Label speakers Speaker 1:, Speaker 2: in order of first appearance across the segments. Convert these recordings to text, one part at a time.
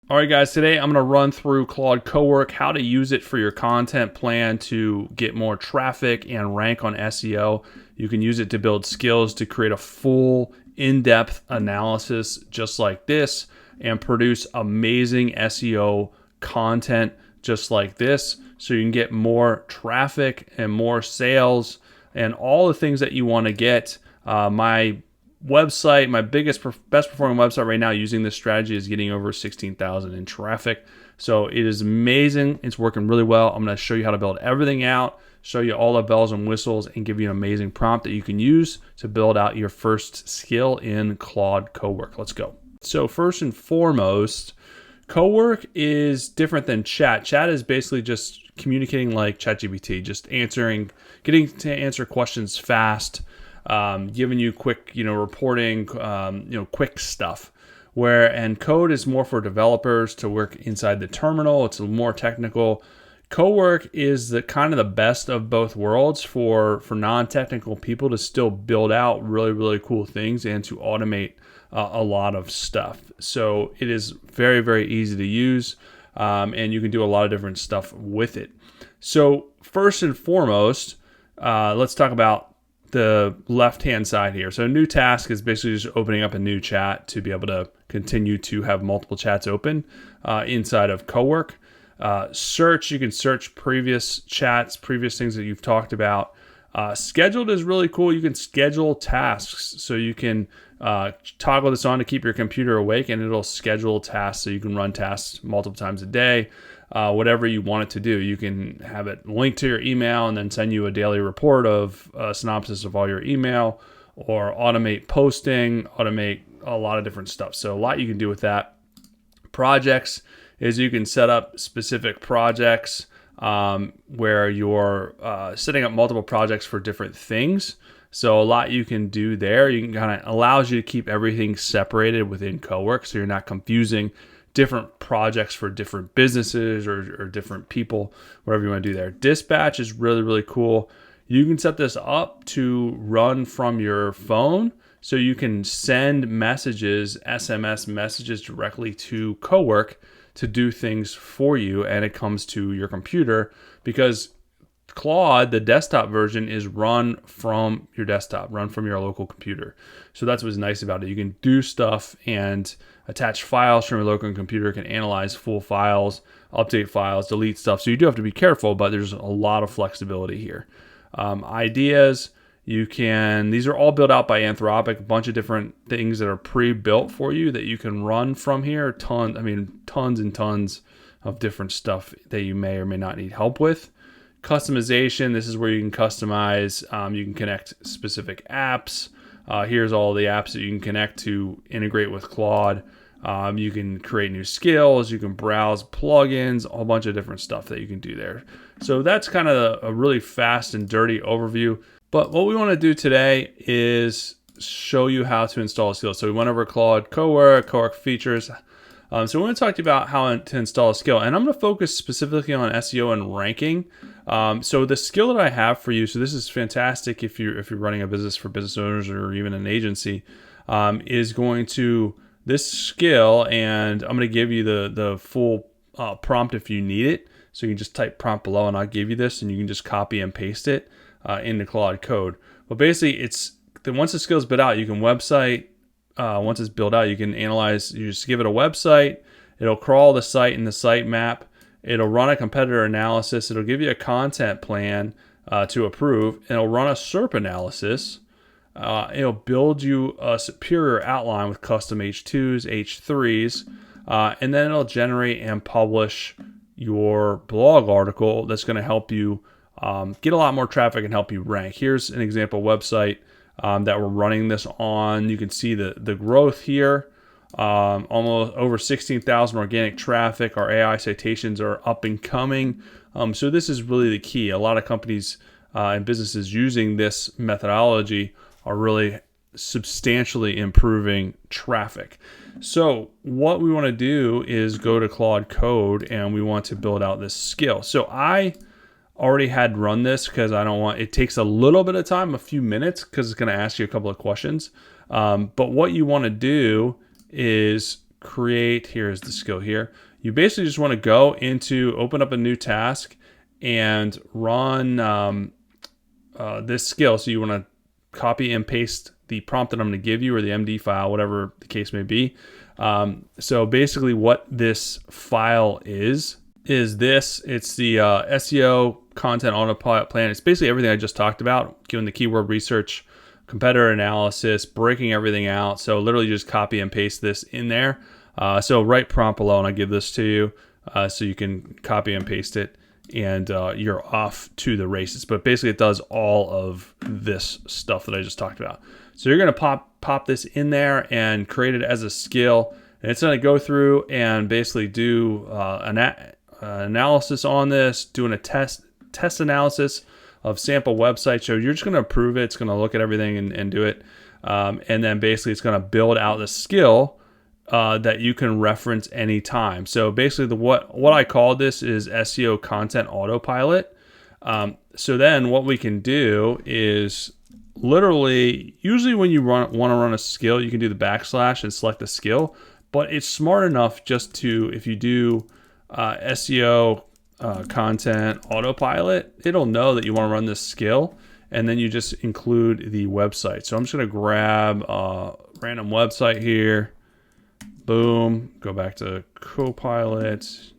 Speaker 1: All right, guys, today I'm going to run through Claude Co-Work, how to use it for your content plan to get more traffic and rank on SEO. You can use it to build skills to create a full in-depth analysis just like this and produce amazing SEO content just like this so you can get more traffic and more sales and all the things that you want to get. My website, my best performing website right now using this strategy is getting over 16,000 in traffic. So it is amazing. It's working really well. I'm going to show you how to build everything out, show you all the bells and whistles, and give you an amazing prompt that you can use to build out your first skill in Claude Co-Work. Let's go. So first and foremost, Co-Work is different than chat. Chat is basically just communicating like ChatGPT, just getting to answer questions fast, giving you quick, reporting, quick stuff. And code is more for developers to work inside the terminal. It's more technical. Co-work is the kind of the best of both worlds for non-technical people to still build out really, really cool things and to automate a lot of stuff. So it is very, very easy to use, and you can do a lot of different stuff with it. So first and foremost, let's talk about the left-hand side here. So a new task is basically just opening up a new chat to be able to continue to have multiple chats open inside of Co-Work. Search, you can search previous chats, previous things that you've talked about. Scheduled is really cool. You can schedule tasks. So you can toggle this on to keep your computer awake and it'll schedule tasks so you can run tasks multiple times a day. Whatever you want it to do. You can have it linked to your email and then send you a daily report of a synopsis of all your email, or automate posting, automate a lot of different stuff. So a lot you can do with that. Projects is you can set up specific projects where you're setting up multiple projects for different things. So a lot you can do there. You can kind of allows you to keep everything separated within Co-Work so you're not confusing different projects for different businesses or different people, whatever you want to do there. Dispatch is really, really cool. You can set this up to run from your phone so you can send messages, SMS messages directly to Co-Work to do things for you, and it comes to your computer because Claude, the desktop version, is run from your desktop, run from your local computer. So that's what's nice about it. You can do stuff and attach files from your local computer, can analyze full files, update files, delete stuff. So you do have to be careful, but there's a lot of flexibility here. Ideas, these are all built out by Anthropic, a bunch of different things that are pre-built for you that you can run from here. Tons and tons of different stuff that you may or may not need help with. Customization, this is where you can customize, you can connect specific apps. Here's all the apps that you can connect to integrate with Claude. You can create new skills, you can browse plugins, a whole bunch of different stuff that you can do there. So that's kind of a really fast and dirty overview. But what we want to do today is show you how to install a skill. So we went over Claude Co-Work, Co-Work features. So we want to talk to you about how to install a skill, and I'm going to focus specifically on SEO and ranking. So the skill that I have for you, so this is fantastic if you're running a business for business owners or even an agency, is going to this skill, and I'm going to give you the full prompt if you need it. So you can just type prompt below, and I'll give you this, and you can just copy and paste it into Claude Code. But basically, once the skill is built out, you can once it's built out, you can analyze. You just give it a website. It'll crawl the site in the sitemap. It'll run a competitor analysis. It'll give you a content plan to approve. It'll run a SERP analysis. It'll build you a superior outline with custom H2s, H3s, and then it'll generate and publish your blog article that's going to help you get a lot more traffic and help you rank. Here's an example website that we're running this on. You can see the growth here. Almost over 16,000 organic traffic. Our AI citations are up and coming. So this is really the key. A lot of companies and businesses using this methodology are really substantially improving traffic. So what we want to do is go to Claude Code and we want to build out this skill. So I already had run this because it takes a little bit of time, a few minutes, because it's going to ask you a couple of questions. But what you want to do is create, here's the skill here. You basically just want to go into, open up a new task and run this skill. So you want to copy and paste the prompt that I'm going to give you, or the MD file, whatever the case may be. So basically what this file is this. It's the SEO content autopilot plan. It's basically everything I just talked about, doing the keyword research, competitor analysis, breaking everything out. So literally just copy and paste this in there. So write prompt below and I give this to you so you can copy and paste it, and you're off to the races. But basically it does all of this stuff that I just talked about. So you're going to pop this in there and create it as a skill, and it's going to go through and basically do an analysis on this, doing a test analysis of sample websites. So you're just going to approve it. It's going to look at everything and do it. And then basically it's going to build out the skill that you can reference anytime. So basically what I call this is SEO content autopilot. So then what we can do is literally, usually when you want to run a skill, you can do the backslash and select the skill, but it's smart enough just to, if you do SEO content autopilot, it'll know that you want to run this skill, and then you just include the website. So I'm just going to grab a random website here. Boom, go back to Copilot,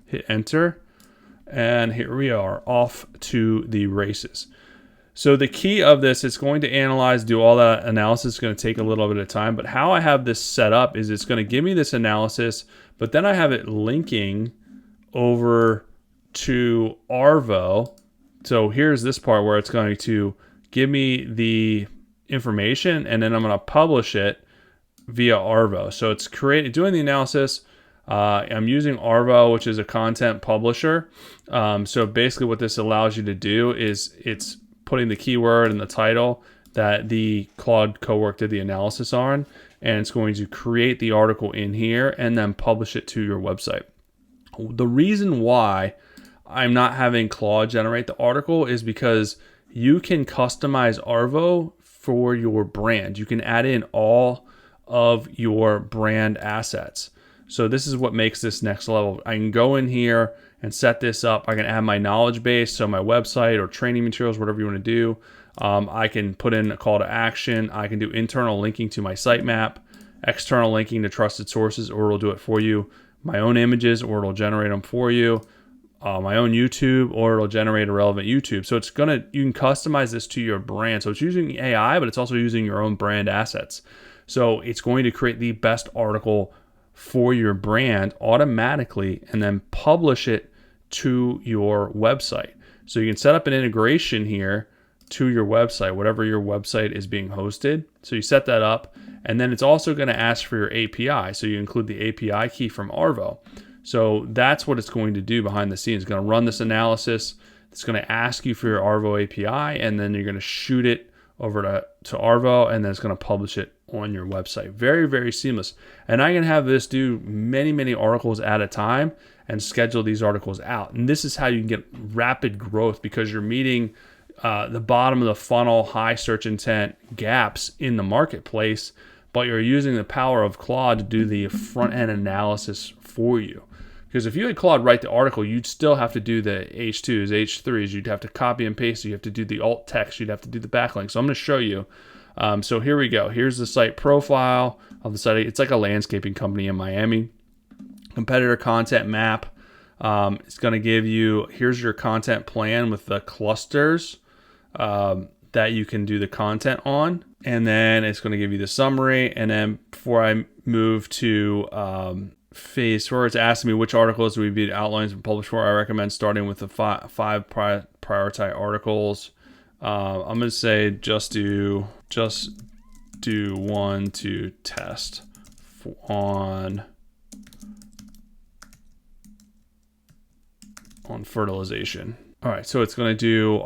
Speaker 1: hit enter, and here we are, off to the races. So the key of this, it's going to analyze, do all that analysis. It's going to take a little bit of time, but how I have this set up is it's going to give me this analysis, but then I have it linking over to Arvow. So here's this part where it's going to give me the information, and then I'm going to publish it via Arvow. So it's doing the analysis. I'm using Arvow, which is a content publisher. So basically what this allows you to do is it's putting the keyword and the title that the Claude Co-Work did the analysis on, and it's going to create the article in here and then publish it to your website. The reason why I'm not having Claude generate the article is because you can customize Arvow for your brand. You can add in all of your brand assets. So this is what makes this next level. I can go in here and set this up. I can add my knowledge base, so my website or training materials, whatever you want to do. I can put in a call to action. I can do internal linking to my sitemap, external linking to trusted sources, or it'll do it for you. My own images, or it'll generate them for you. My own YouTube, or it'll generate a relevant YouTube. So you can customize this to your brand. So it's using AI, but it's also using your own brand assets. So it's going to create the best article for your brand automatically and then publish it to your website. So you can set up an integration here to your website, whatever your website is being hosted. So you set that up, and then it's also going to ask for your API. So you include the API key from Arvow. So that's what it's going to do behind the scenes. It's going to run this analysis. It's going to ask you for your Arvow API, and then you're going to shoot it over to Arvow, and then it's going to publish it on your website. Very, very seamless. And I can have this do many, many articles at a time and schedule these articles out. And this is how you can get rapid growth, because you're meeting the bottom of the funnel, high search intent gaps in the marketplace, but you're using the power of Claude to do the front end analysis for you. Because if you had Claude write the article, you'd still have to do the H2s, H3s. You'd have to copy and paste. You have to do the alt text. You'd have to do the backlink. So I'm going to show you. So here we go. Here's the site profile of the site. It's like a landscaping company in Miami. Competitor content map. It's going to give you, here's your content plan with the clusters that you can do the content on. And then it's going to give you the summary. And then before I move to phase 4, it's asking me which articles we be outlines and published for. I recommend starting with the five prioritize articles. I'm going to say just do one to test on fertilization. All right, so it's going to do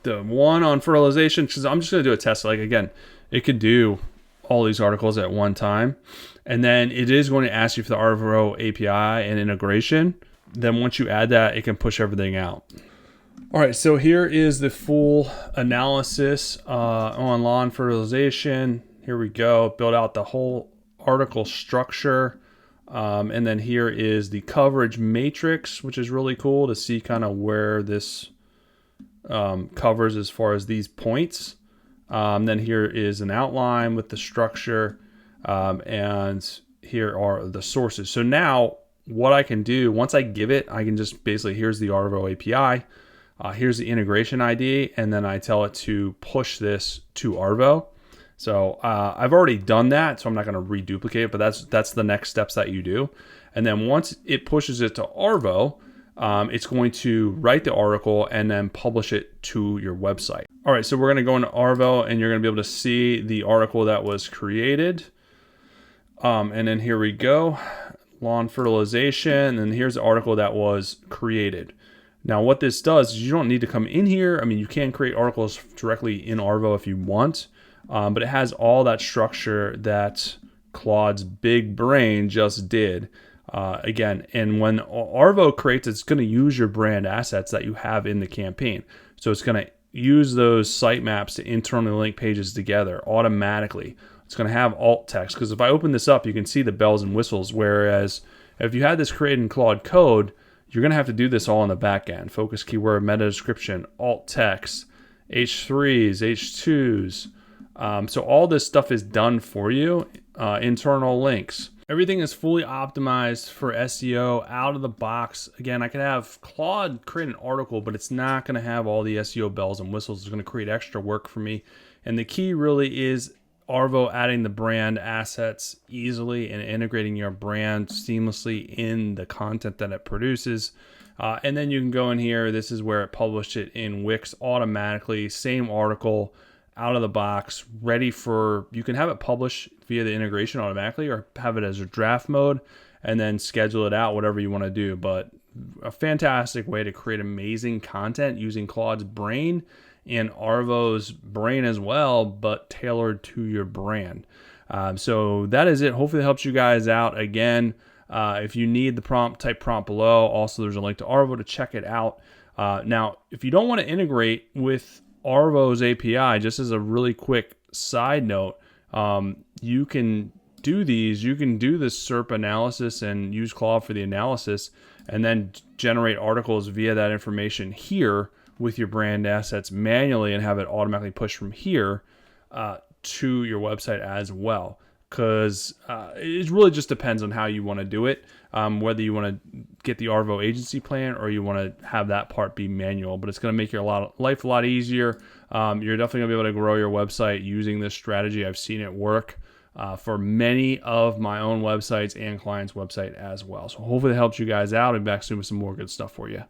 Speaker 1: the one on fertilization, because I'm just going to do a test. Like, again, it could do all these articles at one time. And then it is going to ask you for the Arvow API and integration. Then once you add that, it can push everything out. All right, so here is the full analysis on lawn fertilization. Here we go. Build out the whole article structure. And then here is the coverage matrix, which is really cool to see kind of where this covers as far as these points. Then here is an outline with the structure, and here are the sources. So now what I can do, once I give it, I can just basically, here's the Arvow API, here's the integration ID, and then I tell it to push this to Arvow. So I've already done that, so I'm not going to reduplicate it, but that's the next steps that you do. And then once it pushes it to Arvow, it's going to write the article and then publish it to your website. All right, so we're going to go into Arvow, and you're going to be able to see the article that was created. And then here we go, lawn fertilization, and here's the article that was created. Now what this does is you don't need to come in here. I mean, you can create articles directly in Arvow if you want, but it has all that structure that Claude's big brain just did. Again, and when Arvow creates, it's going to use your brand assets that you have in the campaign. So it's going to use those sitemaps to internally link pages together automatically. It's going to have alt text, because if I open this up, you can see the bells and whistles. Whereas if you had this created in Claude Code, you're going to have to do this all in the back end. Focus keyword, meta description, alt text, H3s, H2s. So all this stuff is done for you. Internal links. Everything is fully optimized for SEO out of the box. Again, I could have Claude create an article, but it's not going to have all the SEO bells and whistles. It's going to create extra work for me. And the key really is Arvow adding the brand assets easily and integrating your brand seamlessly in the content that it produces. And then you can go in here. This is where it published it in Wix automatically. Same article out of the box, ready for, you can have it publish via the integration automatically or have it as a draft mode and then schedule it out, whatever you want to do. But a fantastic way to create amazing content using Claude's brain and Arvow's brain as well, but tailored to your brand. So that is it. Hopefully it helps you guys out. Again, if you need the prompt, type prompt below. Also, there's a link to Arvow to check it out. Now, if you don't want to integrate with Arvow's API, just as a really quick side note, you can do these. You can do this SERP analysis and use Claude for the analysis and then generate articles via that information here with your brand assets manually and have it automatically push from here to your website as well. Because it really just depends on how you want to do it, whether you want to get the Arvow agency plan or you want to have that part be manual. But it's going to make your life a lot easier. You're definitely going to be able to grow your website using this strategy. I've seen it work for many of my own websites and clients' website as well. So hopefully it helps you guys out. I'll be back soon with some more good stuff for you.